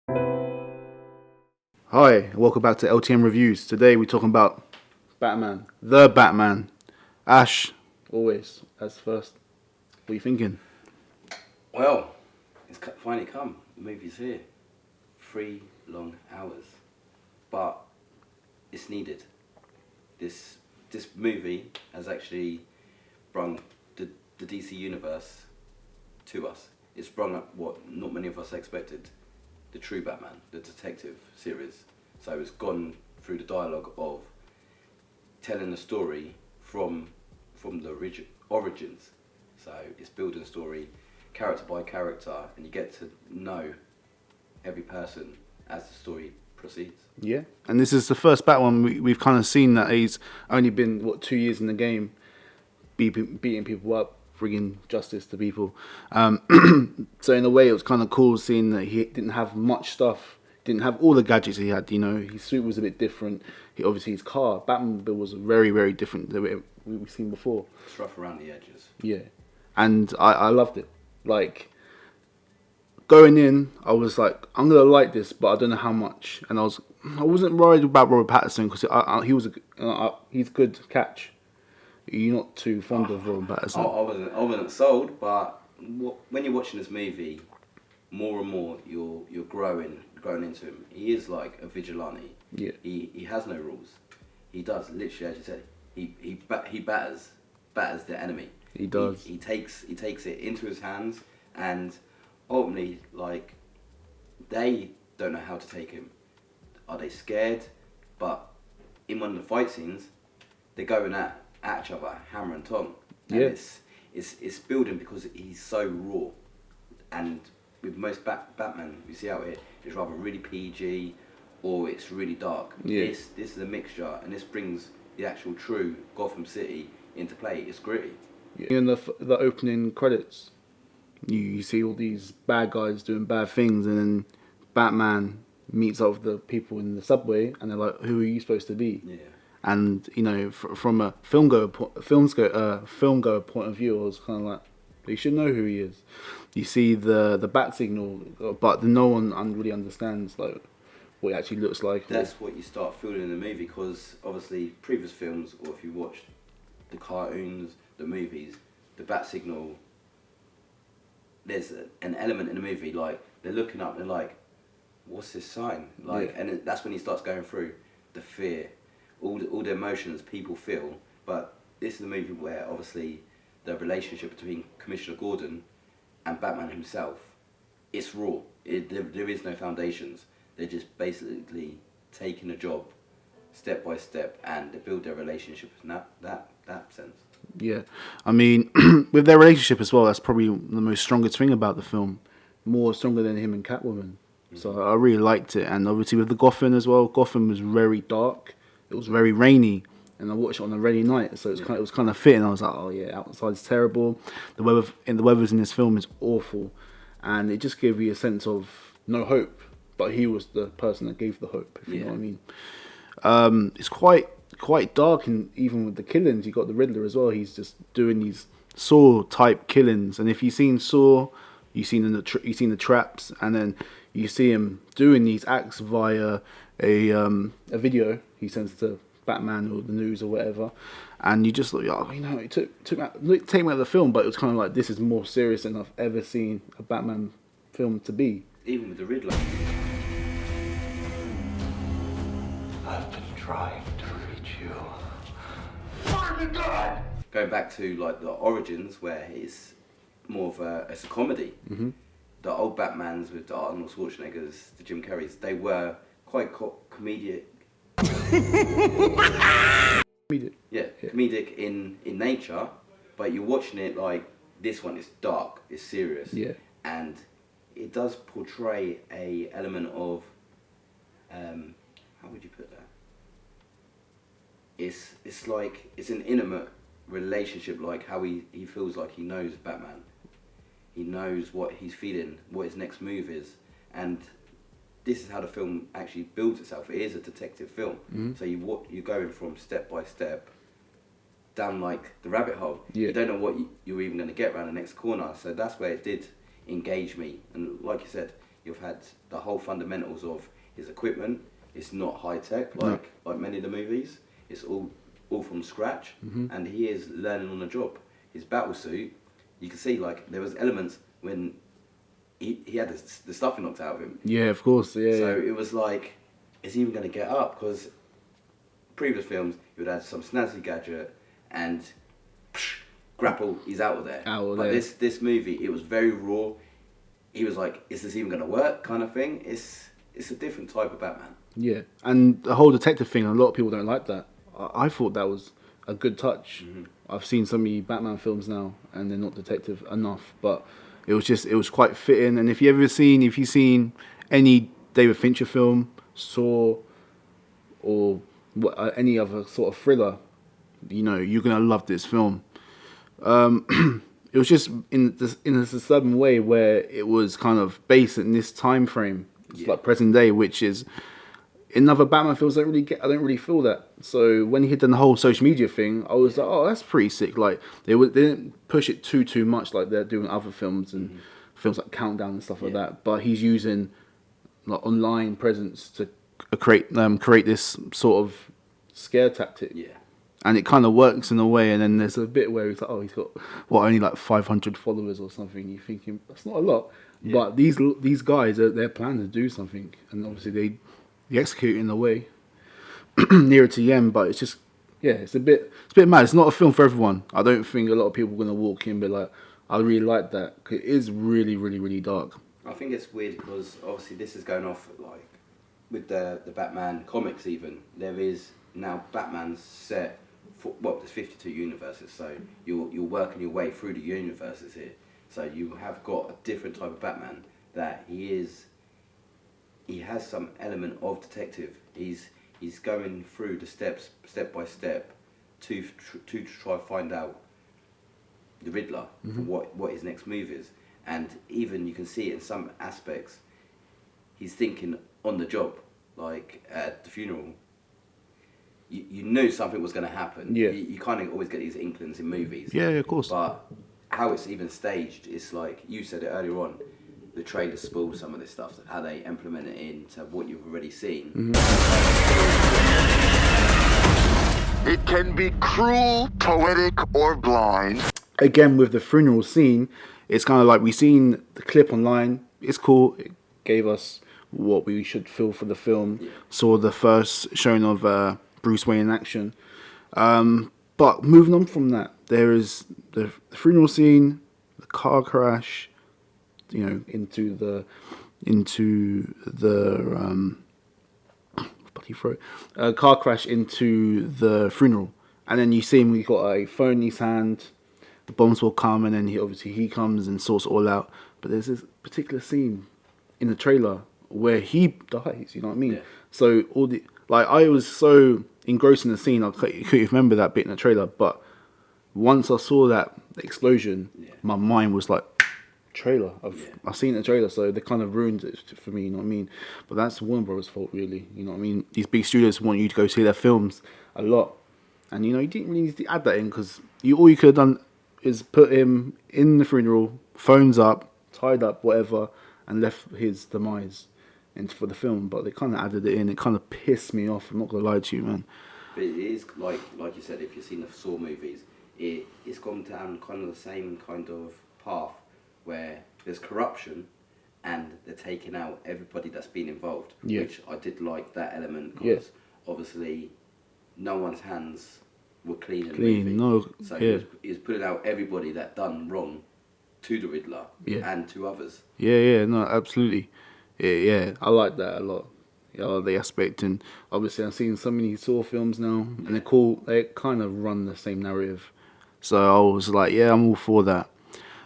Hi, welcome back to LTN Reviews. Today we're talking about Batman, the Batman. Ash, always as first. What are you thinking? Well, it's finally come. The movie's here. 3 long hours. But it's needed. This movie has actually brought the DC universe to us. It's brought up what not many of us expected. The true Batman, the detective series. So it's gone through the dialogue of telling the story from the origins. So it's building a story character by character, and you get to know every person as the story proceeds. Yeah, and this is the first Batman we've kind of seen that he's only been 2 years in the game, beating people up, bringing justice to people. So in a way, it was kind of cool seeing that he didn't have much stuff, didn't have all the gadgets he had. You know, his suit was a bit different. Obviously his car, Batmobile, was very, very different than we've seen before. It's rough around the edges. Yeah, and I loved it. Like going in, I was like, I'm gonna like this, but I don't know how much. And I wasn't worried about Robert Pattinson because he was he's a good catch. You're not too fond of Robert Pattinson. I wasn't sold, but when you're watching this movie, more and more you're growing into him. He is like a vigilante. Yeah. He has no rules. He does literally, as you said, he batters the enemy. He does. He takes it into his hands, and ultimately, like, they don't know how to take him. Are they scared? But in one of the fight scenes, they're going at each other, hammer and tong. And Yeah. it's building because he's so raw. And with most Batman we see out here, it's rather really PG or it's really dark. Yeah. This is a mixture, and this brings the actual true Gotham City into play. It's gritty. Yeah. In the opening credits, you see all these bad guys doing bad things, and then Batman meets up with the people in the subway, and they're like, "Who are you supposed to be?" Yeah. And you know, from a film goer point of view, I was kind of like, you should know who he is. You see the bat signal, but no one really understands like what it actually looks like. That's what you start feeling in the movie, because obviously previous films, or if you watch the cartoons, the movies, the bat signal, there's an element in the movie like they're looking up and they're like, what's this sign? Like, Yeah. and that's when he starts going through the fear, all the emotions people feel. But this is a movie where obviously the relationship between Commissioner Gordon and Batman himself, it's raw. There is no foundations. They're just basically taking a job step by step, and they build their relationship in that sense. Yeah, I mean, with their relationship as well, that's probably the most strongest thing about the film, more stronger than him and Catwoman. So I really liked it, and obviously with the Gotham as well. Gotham was very dark. It was very rainy, and I watched it on a rainy night, so it was kind of fitting. I was like, oh yeah, outside's terrible. The weather in this film is awful, and it just gave you a sense of no hope. But he was the person that gave the hope, if you know what I mean. It's quite dark, and even with the killings, you got the Riddler as well. He's just doing these Saw type killings, and if you've seen Saw, you've seen the traps, and then you see him doing these acts via a video he sends to Batman or the news or whatever, and you just like, oh, you know, it take me out of the film, but it was kind of like, this is more serious than I've ever seen a Batman film to be. Even with the Riddler. I've been trying to reach you. Find the gun! Going back to like the origins, where it's more of it's a comedy. Mm-hmm. The old Batmans with the Arnold Schwarzeneggers, the Jim Carreys, they were quite comedic. Yeah, comedic in nature, but you're watching it like this one is dark, it's serious. Yeah. And it does portray a element of how would you put that? It's like it's an intimate relationship, like how he feels like he knows Batman. He knows what he's feeling, what his next move is, and this is how the film actually builds itself. It is a detective film, so you're going from step by step down like the rabbit hole. Yeah. You don't know what you're even going to get around the next corner. So that's where it did engage me, and like you said, You've had the whole fundamentals of his equipment. It's not high tech like many of the movies. It's all from scratch, and he is learning on the job. His battle suit, you can see like there was elements when he had the stuffing knocked out of him. Yeah, of course. Yeah. So it was like, is he even going to get up? Because previous films, you would have some snazzy gadget and grapple, he's out of there. But this movie, it was very raw. He was like, is this even going to work kind of thing? It's a different type of Batman. Yeah, and the whole detective thing, a lot of people don't like that. I thought that was a good touch. I've seen so many Batman films now, and they're not detective enough, but it was quite fitting. And if you've seen any David Fincher film, Saw, or any other sort of thriller, you're gonna love this film. It was just in a certain way where it was kind of based in this time frame, like present day, which is in other Batman films. I don't really feel that. So when he did the whole social media thing, I was like, oh, that's pretty sick. Like they didn't push it too much like they're doing other films and films like Countdown and stuff like that. But he's using like online presence to create this sort of scare tactic. Yeah. And it kind of works in a way, and then there's a bit where he's like, oh, he's got only like 500 followers or something. You're thinking that's not a lot, but these guys they're planning to do something, and obviously they execute it in a way nearer to the end. But it's just it's a bit mad. It's not a film for everyone. I don't think a lot of people are gonna walk in and be like, I really like that. 'Cause it is really really really dark. I think it's weird because obviously this is going off like with the Batman comics. Even there is now Batman set. There's 52 universes, so you're working your way through the universes here. So you have got a different type of Batman that he has some element of detective. He's going through the steps step by step to try to find out the Riddler for what his next move is, and even you can see it in some aspects. He's thinking on the job, like at the funeral. You knew something was going to happen. Yeah. You kind of always get these inklings in movies. Yeah, of course. But how it's even staged, it's like you said it earlier on. The trailer spoils some of this stuff. How they implement it into what you've already seen. It can be cruel, poetic, or blind. Again, with the funeral scene, it's kind of like we've seen the clip online. It's cool. It gave us what we should feel for the film. Yeah. Saw the first showing of Bruce Wayne in action. But moving on from that, there is the funeral scene, the car crash, into the car crash into the funeral, and then you see him. He got a phone in his hand. The bombs will come, and then he comes and sorts it all out. But there's this particular scene in the trailer where he dies. You know what I mean? Yeah. So I was so engrossed in the scene, I couldn't remember that bit in the trailer. But once I saw that explosion, my mind was like, trailer. I've seen the trailer, so they kind of ruined it for me. You know what I mean? But that's Warner Bros. Fault, really. You know what I mean? These big studios want you to go see their films a lot, and you didn't really need to add that in because all you could have done is put him in the funeral, phones up, tied up, whatever, and left his demise for the film. But they kind of added it in. It kind of pissed me off. I'm not gonna lie to you, man. But it is like you said, if you've seen the Saw movies, it's gone down kind of the same kind of path where there's corruption and they're taking out everybody that's been involved. Yeah. Which I did like that element because obviously no one's hands were clean in the movie. No. So he was putting out everybody that done wrong to the Riddler and to others. Yeah, no, absolutely. Yeah, I like that a lot. The aspect, and obviously I've seen so many Saw films now, and they're cool. They kind of run the same narrative. So I was like, I'm all for that.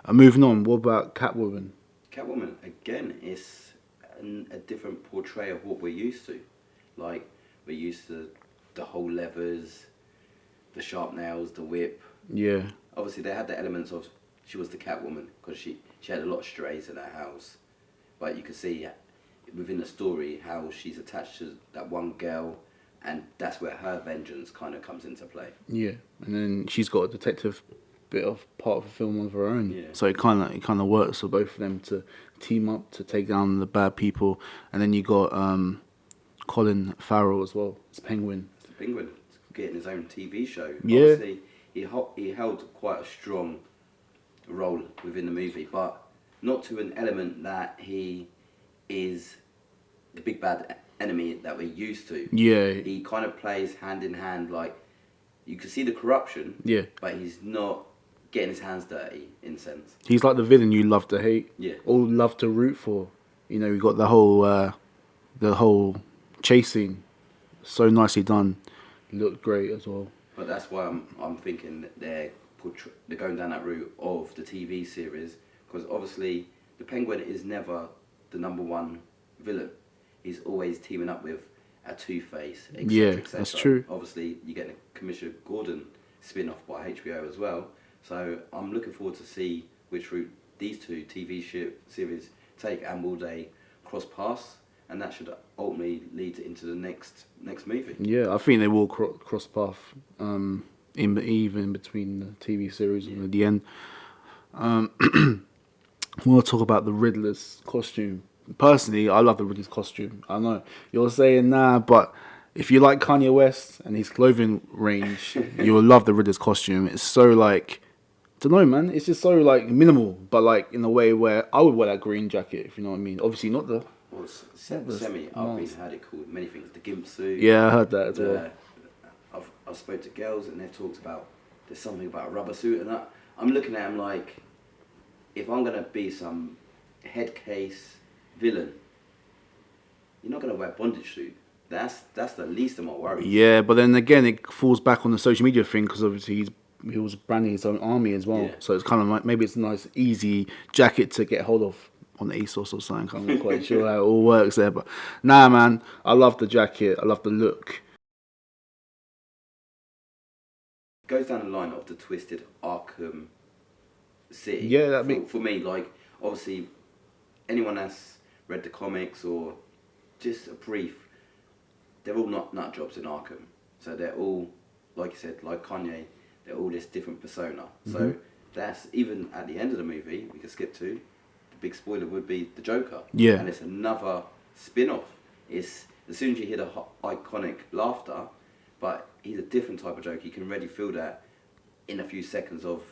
Moving on, what about Catwoman? Catwoman, again, is a different portrayal of what we're used to. Like, we're used to the whole levers, the sharp nails, the whip. Yeah. Obviously, they had the elements of she was the Catwoman because she had a lot of strays in her house. But you can see within the story how she's attached to that one girl, and that's where her vengeance kind of comes into play. Yeah, and then she's got a detective bit of part of the film of her own. Yeah. So it kind of works for both of them to team up to take down the bad people. And then you got Colin Farrell as well. It's Penguin. The Penguin getting his own TV show. Yeah. Obviously, he held quite a strong role within the movie, but not to an element that he is the big bad enemy that we're used to. Yeah. He kind of plays hand in hand, like you can see the corruption. Yeah. But he's not getting his hands dirty in a sense. He's like the villain you love to hate. Yeah. Or love to root for. You know, we got the whole chase scene. So nicely done. Looked great as well. But that's why I'm thinking that they're going down that route of the TV series, because obviously the Penguin is never the number one villain. He's always teaming up with a Two-Face, etc. Yeah, etc. that's true. Obviously, you get a Commissioner Gordon spin-off by HBO as well. So I'm looking forward to see which route these two TV series take, and will they cross paths, and that should ultimately lead into the next movie. Yeah, I think they will cross path even between the TV series and the end. We want to talk about the Riddler's costume. Personally, I love the Riddler's costume. I know you're saying nah, but if you like Kanye West and his clothing range, you will love the Riddler's costume. It's so like, I don't know, man. It's just so like minimal, but like in a way where I would wear that green jacket, if you know what I mean. Obviously, not the. Well, semi. I've had it called many things. The gimp suit. Yeah, I heard that as well. I've spoke to girls and they've talked about there's something about a rubber suit and that. I'm looking at them like, if I'm gonna be some head case villain, you're not gonna wear a bondage suit. That's the least of my worries. Yeah, but then again, it falls back on the social media thing because obviously he was branding his own army as well. Yeah. So it's kind of like maybe it's a nice, easy jacket to get hold of on the ASOS or something. I'm not quite sure how it all works there, but nah, man, I love the jacket. I love the look. Goes down the line of the twisted Arkham City. Yeah, for me, like obviously, anyone that's read the comics or just a brief, they're all not nut jobs in Arkham. So they're all, like you said, like Kanye, they're all this different persona. Mm-hmm. So that's even at the end of the movie, we can skip to, the big spoiler would be the Joker. Yeah. And it's another spin-off. It's, as soon as you hear the iconic laughter, but he's a different type of Joker. You can already feel that in a few seconds of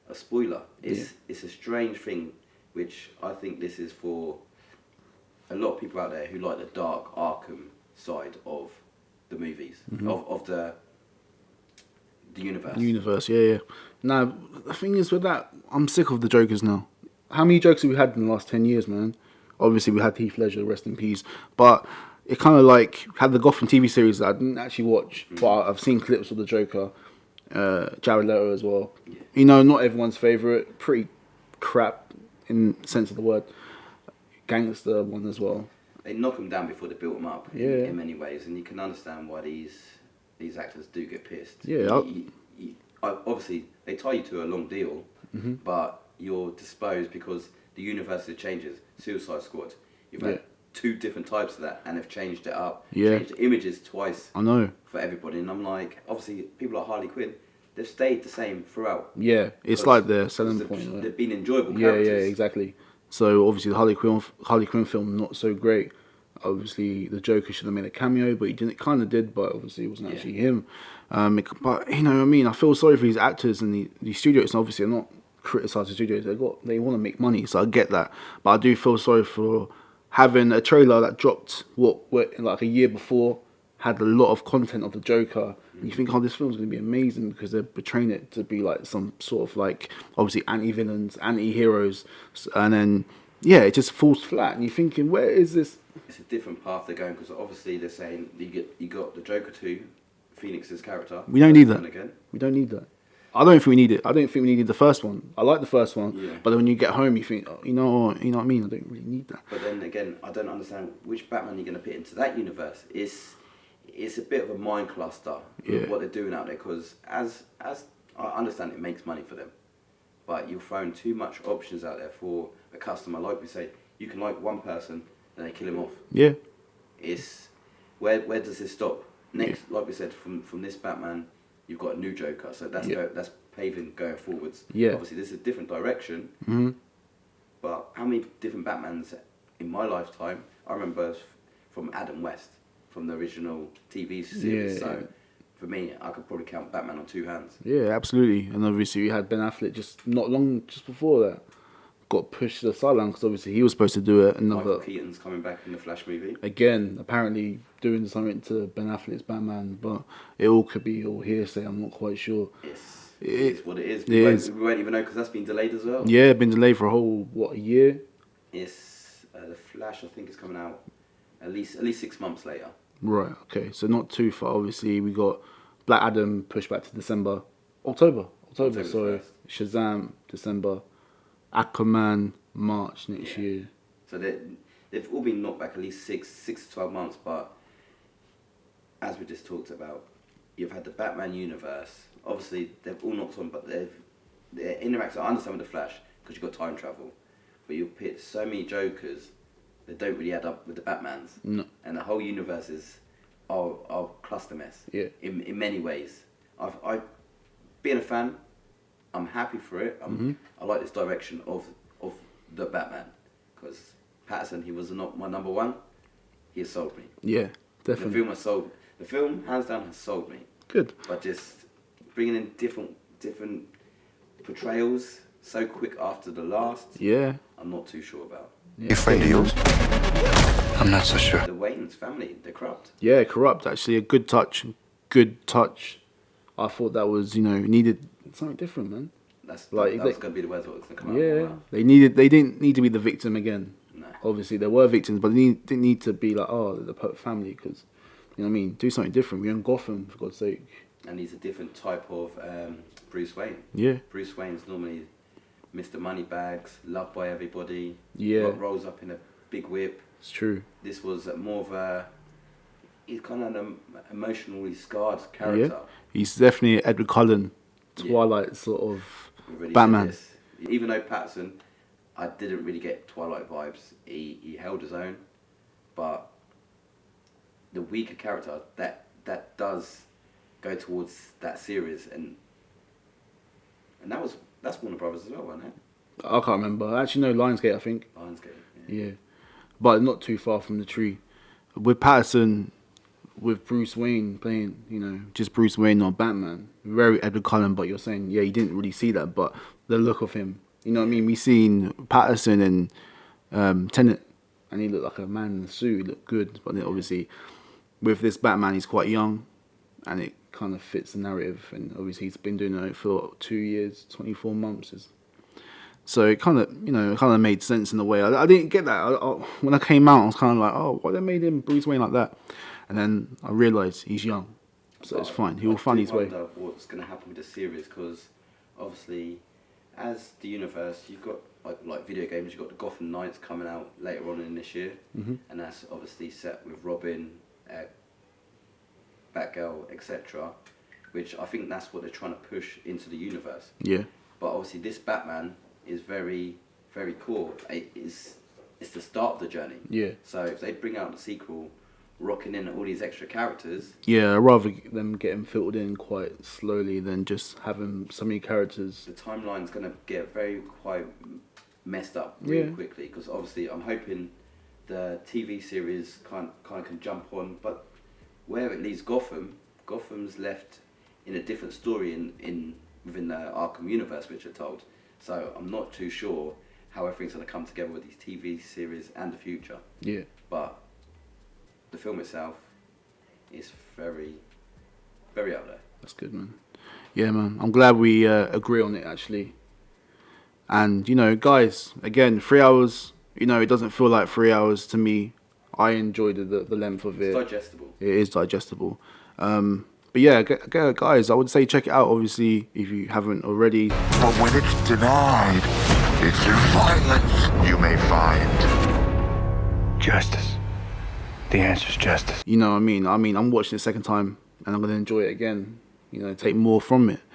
a spoiler. It's a strange thing, which I think this is for a lot of people out there who like the dark Arkham side of the movies, of the universe. Universe, yeah. Now, the thing is with that, I'm sick of the Jokers now. How many Jokers have we had in the last 10 years, man? Obviously, we had Heath Ledger, rest in peace. But it kind of like had the Gotham TV series that I didn't actually watch, but I've seen clips of the Joker, Jared Leto as well. Yeah. You know, not everyone's favourite, pretty crap in the sense of the word. Gangster one as well. They knock them down before they build them up in many ways, and you can understand why these actors do get pissed. Yeah. Obviously, they tie you to a long deal, but you're disposed because the universe changes. Suicide Squad, you've had two different types of that, and they've changed it up. Yeah. Changed the images twice. I know. For everybody, and I'm like, obviously, people like Harley Quinn, they've stayed the same throughout. Yeah, it's like their selling point. Right? They've been enjoyable characters. Yeah, exactly. So obviously the Harley Quinn film not so great. Obviously the Joker should have made a cameo, but he didn't. Kind of did, but obviously it wasn't actually him. But you know what I mean. I feel sorry for these actors and the studios. And obviously, I'm not criticising studios. They want to make money, so I get that. But I do feel sorry for having a trailer that dropped like a year before, had a lot of content of the Joker. And you think, oh, this film's going to be amazing because they're portraying it to be like some sort of like obviously anti-villains, anti-heroes, and then it just falls flat. And you're thinking, where is this? It's a different path they're going because obviously they're saying you got the Joker 2, Phoenix's character. We don't need that. Again. We don't need that. I don't think we need it. I don't think we needed the first one. I like the first one, but then when you get home, you think, oh, you know what I mean? I don't really need that. But then again, I don't understand which Batman you're going to put into that universe. It's a bit of a mind cluster what they're doing out there because as I understand it makes money for them, but you're throwing too much options out there for a customer. Like we say, you can like one person and they kill him off. Yeah. It's where does this stop? Next, like we said, from this Batman, you've got a new Joker. So that's that's paving going forwards. Yeah. Obviously, this is a different direction. But how many different Batmans in my lifetime? I remember from Adam West, from the original TV series. Yeah. So for me, I could probably count Batman on 2 hands. Yeah, absolutely. And obviously we had Ben Affleck just not long just before that. Got pushed to the sideline because obviously he was supposed to do it. Michael Keaton's coming back in the Flash movie. Again, apparently doing something to Ben Affleck's Batman, but it all could be all hearsay. I'm not quite sure. It is what it is. We won't even know because that's been delayed as well. Yeah, been delayed for a whole a year? It's the Flash. I think is coming out at least 6 months later. Right. Okay. So not too far. Obviously, we got Black Adam pushed back to October. Sorry, 1st. Shazam December, Aquaman March next year. So they've all been knocked back at least 6 to 12 months. But as we just talked about, you've had the Batman universe. Obviously, they've all knocked on, but they're interacting. I understand with the Flash because you've got time travel, but you pit so many Jokers that don't really add up with the Batmans. No. And the whole universe is a cluster mess. Yeah. In many ways, I being a fan, I'm happy for it. I like this direction of the Batman because Patterson, he was not my number one. He has sold me. Yeah, definitely. The film hands down has sold me. Good. But just bringing in different portrayals so quick after the last. Yeah. I'm not too sure about. Yeah. You friend of yours? I'm not so sure. The Wayne's family, they're corrupt. Yeah, corrupt. Actually, a good touch. I thought that was, needed something different, man. That's going to be the words that's going to come out. Yeah, they didn't need to be the victim again. No. Obviously, there were victims, but they didn't need to be like, the family, because, you know what I mean? Do something different. We're in Gotham, for God's sake. And he's a different type of Bruce Wayne. Yeah. Bruce Wayne's normally Mr. Moneybags, loved by everybody. Yeah. Rolls up in a big whip. It's true. This was more of he's kind of an emotionally scarred character. Yeah. He's definitely Edward Cullen, Twilight sort of Batman. Even though Patterson, I didn't really get Twilight vibes. He held his own, but the weaker character that does go towards that series, and that's Warner Brothers as well, wasn't it? I can't remember. Actually, no, Lionsgate, I think. Lionsgate. Yeah, but not too far from the tree. With Patterson, with Bruce Wayne playing, just Bruce Wayne, not Batman. Very Edward Cullen, but you're saying, you didn't really see that, but the look of him, you know what I mean? We seen Patterson in Tenet, and he looked like a man in a suit. He looked good, but then obviously with this Batman, he's quite young, and it kind of fits the narrative. And obviously he's been doing it for 2 years, 24 months. So it kind of made sense in a way. I didn't get that. When I came out, I was kind of like, why they made him Bruce Wayne like that? And then I realised he's young, so it's fine. He will find his way. I wonder what's going to happen with the series, because obviously, as the universe, you've got like video games. You've got the Gotham Knights coming out later on in this year, and that's obviously set with Robin, Batgirl, etc. Which I think that's what they're trying to push into the universe. Yeah. But obviously, this Batman is very, very core. It's the start of the journey. Yeah. So if they bring out the sequel, rocking in all these extra characters. Yeah, I'd rather them get them filtered in quite slowly than just having so many characters. The timeline's going to get quite messed up really quickly, because obviously I'm hoping the TV series kind of can jump on, but where it leaves Gotham's left in a different story within the Arkham universe, which are told. So I'm not too sure how everything's going to come together with these TV series and the future. Yeah. But the film itself is very, very out there. That's good, man. Yeah, man. I'm glad we agree on it, actually. And, guys, again, 3 hours, it doesn't feel like 3 hours to me. I enjoyed the length of it. It's digestible. It is digestible. But yeah, guys, I would say check it out, obviously, if you haven't already. But when it's denied, it's through violence you may find justice. The answer's justice. You know what I mean? I'm watching it a second time, and I'm going to enjoy it again. Take more from it.